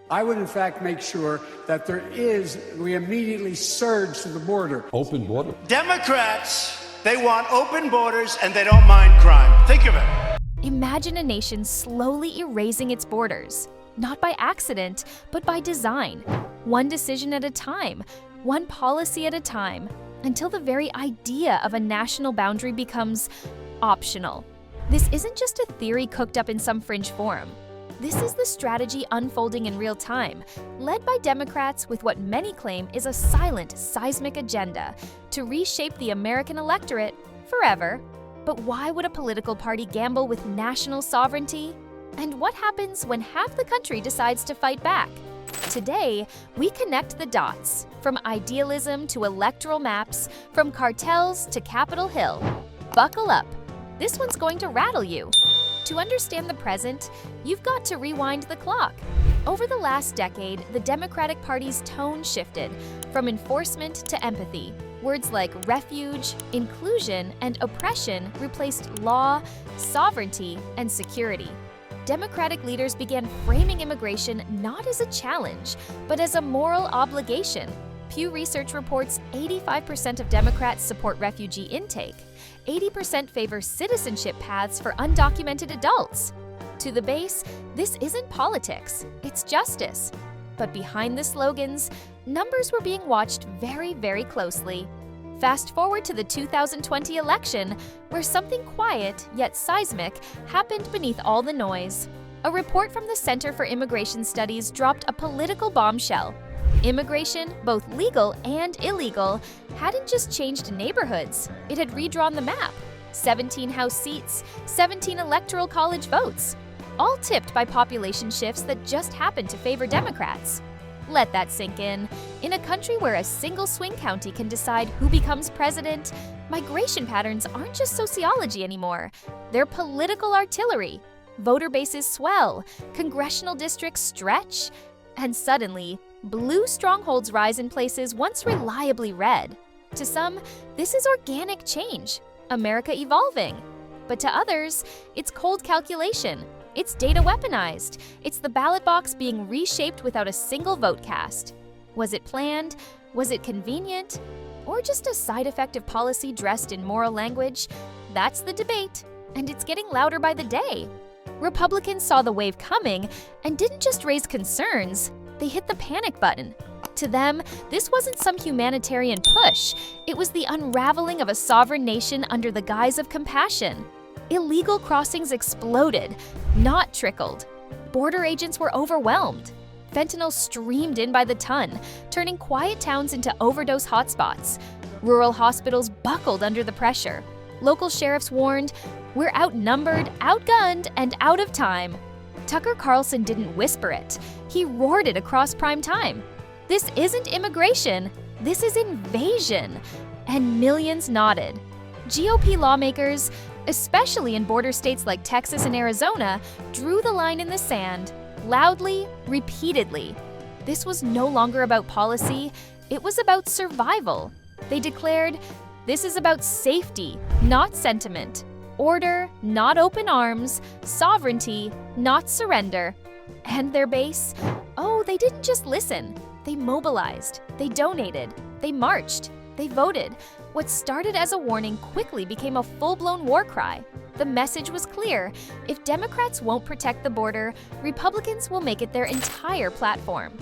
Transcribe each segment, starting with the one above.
I would, in fact, make sure that we immediately surge to the border. Open border. Democrats, they want open borders and they don't mind crime. Think of it. Imagine a nation slowly erasing its borders, not by accident, but by design. One decision at a time, one policy at a time, until the very idea of a national boundary becomes optional. This isn't just a theory cooked up in some fringe forum. This is the strategy unfolding in real time, led by Democrats with what many claim is a silent, seismic agenda to reshape the American electorate forever. But why would a political party gamble with national sovereignty? And what happens when half the country decides to fight back? Today, we connect the dots, from idealism to electoral maps, from cartels to Capitol Hill. Buckle up. This one's going to rattle you. To understand the present, you've got to rewind the clock. Over the last decade, the Democratic Party's tone shifted from enforcement to empathy. Words like refuge, inclusion, and oppression replaced law, sovereignty, and security. Democratic leaders began framing immigration not as a challenge, but as a moral obligation. Pew Research reports 85% of Democrats support refugee intake. 80% favor citizenship paths for undocumented adults. To the base, this isn't politics, it's justice. But behind the slogans, numbers were being watched very, very closely. Fast forward to the 2020 election, where something quiet yet seismic happened beneath all the noise. A report from the Center for Immigration Studies dropped a political bombshell. Immigration, both legal and illegal, hadn't just changed neighborhoods, it had redrawn the map. 17 House seats, 17 Electoral College votes, all tipped by population shifts that just happened to favor Democrats. Let that sink in. In a country where a single swing county can decide who becomes president, migration patterns aren't just sociology anymore. They're political artillery. Voter bases swell, congressional districts stretch, and suddenly, blue strongholds rise in places once reliably red. To some, this is organic change, America evolving. But to others, it's cold calculation. It's data weaponized. It's the ballot box being reshaped without a single vote cast. Was it planned? Was it convenient? Or just a side effect of policy dressed in moral language? That's the debate, and it's getting louder by the day. Republicans saw the wave coming and didn't just raise concerns, they hit the panic button. To them, this wasn't some humanitarian push. It was the unraveling of a sovereign nation under the guise of compassion. Illegal crossings exploded, not trickled. Border agents were overwhelmed. Fentanyl streamed in by the ton, turning quiet towns into overdose hotspots. Rural hospitals buckled under the pressure. Local sheriffs warned, "We're outnumbered, outgunned, and out of time." Tucker Carlson didn't whisper it. He roared it across prime time. This isn't immigration, this is invasion. And millions nodded. GOP lawmakers, especially in border states like Texas and Arizona, drew the line in the sand, loudly, repeatedly. This was no longer about policy, it was about survival. They declared, "This is about safety, not sentiment. Order, not open arms. Sovereignty, not surrender." And their base? Oh, they didn't just listen. They mobilized. They donated. They marched. They voted. What started as a warning quickly became a full-blown war cry. The message was clear. If Democrats won't protect the border, Republicans will make it their entire platform.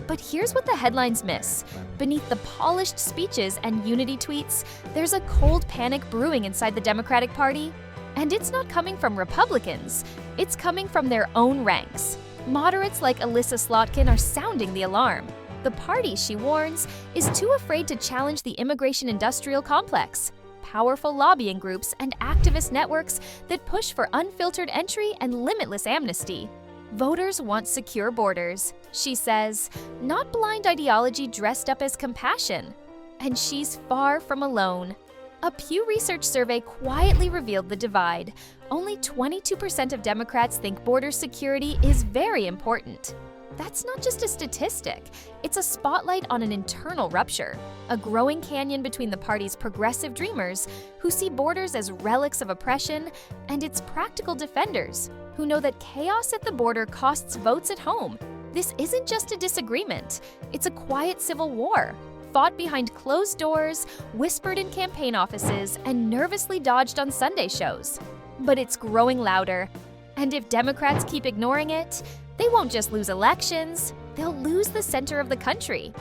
But here's what the headlines miss. Beneath the polished speeches and unity tweets, there's a cold panic brewing inside the Democratic Party. And it's not coming from Republicans, it's coming from their own ranks. Moderates like Alyssa Slotkin are sounding the alarm. The party, she warns, is too afraid to challenge the immigration industrial complex. Powerful lobbying groups and activist networks that push for unfiltered entry and limitless amnesty. Voters want secure borders, she says, not blind ideology dressed up as compassion. And she's far from alone. A Pew Research survey quietly revealed the divide. Only 22% of Democrats think border security is very important. That's not just a statistic, it's a spotlight on an internal rupture, a growing canyon between the party's progressive dreamers, who see borders as relics of oppression, and its practical defenders, who know that chaos at the border costs votes at home. This isn't just a disagreement, it's a quiet civil war, fought behind closed doors, whispered in campaign offices, and nervously dodged on Sunday shows. But it's growing louder, and if Democrats keep ignoring it, they won't just lose elections, they'll lose the center of the country.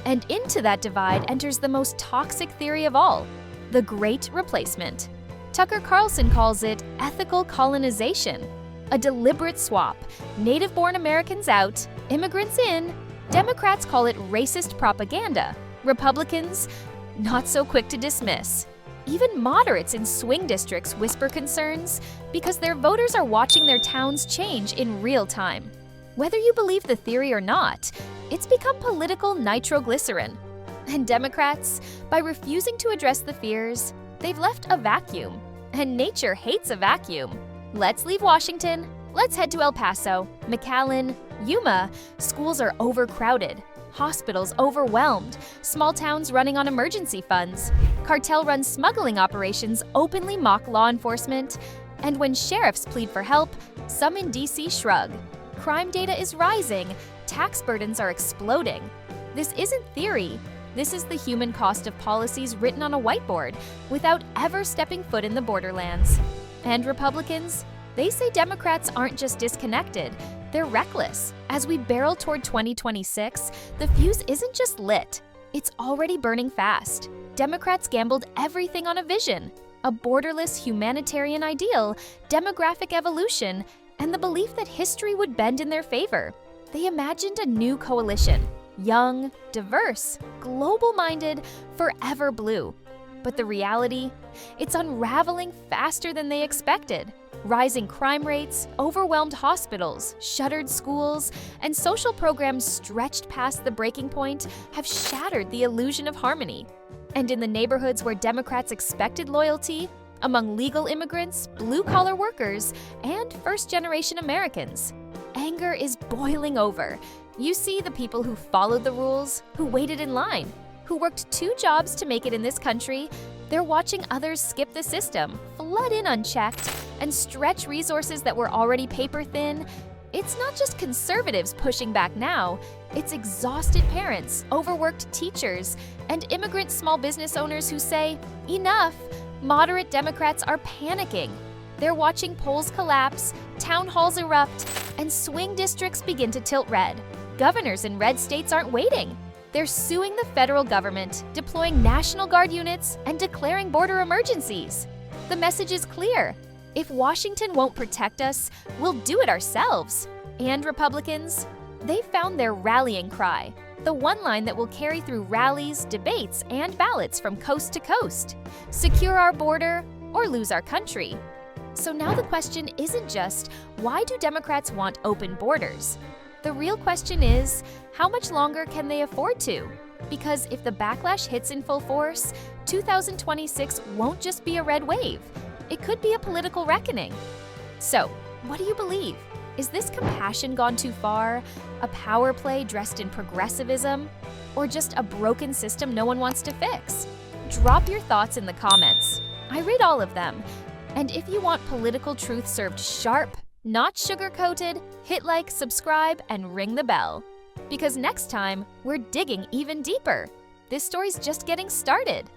And into that divide enters the most toxic theory of all, the Great Replacement. Tucker Carlson calls it ethical colonization, a deliberate swap, native-born Americans out, immigrants in. Democrats call it racist propaganda, Republicans not so quick to dismiss. Even moderates in swing districts whisper concerns because their voters are watching their towns change in real time. Whether you believe the theory or not, it's become political nitroglycerin. And Democrats, by refusing to address the fears, they've left a vacuum. And nature hates a vacuum. Let's leave Washington. Let's head to El Paso, McAllen, Yuma. Schools are overcrowded. Hospitals overwhelmed, small towns running on emergency funds, cartel-run smuggling operations openly mock law enforcement, and when sheriffs plead for help, some in DC shrug. Crime data is rising, tax burdens are exploding. This isn't theory, this is the human cost of policies written on a whiteboard without ever stepping foot in the borderlands. And Republicans? They say Democrats aren't just disconnected, they're reckless. As we barrel toward 2026, the fuse isn't just lit, it's already burning fast. Democrats gambled everything on a vision, a borderless humanitarian ideal, demographic evolution, and the belief that history would bend in their favor. They imagined a new coalition, young, diverse, global-minded, forever blue. But the reality? It's unraveling faster than they expected. Rising crime rates, overwhelmed hospitals, shuttered schools, and social programs stretched past the breaking point have shattered the illusion of harmony. And in the neighborhoods where Democrats expected loyalty, among legal immigrants, blue-collar workers, and first-generation Americans, anger is boiling over. You see the people who followed the rules, who waited in line, who worked 2 jobs to make it in this country. They're watching others skip the system, flood in unchecked, and stretch resources that were already paper thin. It's not just conservatives pushing back now, it's exhausted parents, overworked teachers, and immigrant small business owners who say, enough. Moderate Democrats are panicking. They're watching polls collapse, town halls erupt, and swing districts begin to tilt red. Governors in red states aren't waiting. They're suing the federal government, deploying National Guard units, and declaring border emergencies. The message is clear. If Washington won't protect us, we'll do it ourselves. And Republicans? They've found their rallying cry, the one line that will carry through rallies, debates, and ballots from coast to coast. Secure our border or lose our country. So now the question isn't just, why do Democrats want open borders? The real question is, how much longer can they afford to? Because if the backlash hits in full force, 2026 won't just be a red wave. It could be a political reckoning. So, what do you believe? Is this compassion gone too far? A power play dressed in progressivism? Or just a broken system no one wants to fix? Drop your thoughts in the comments. I read all of them. And if you want political truth served sharp, not sugar-coated, hit like, subscribe, and ring the bell. Because next time, we're digging even deeper. This story's just getting started.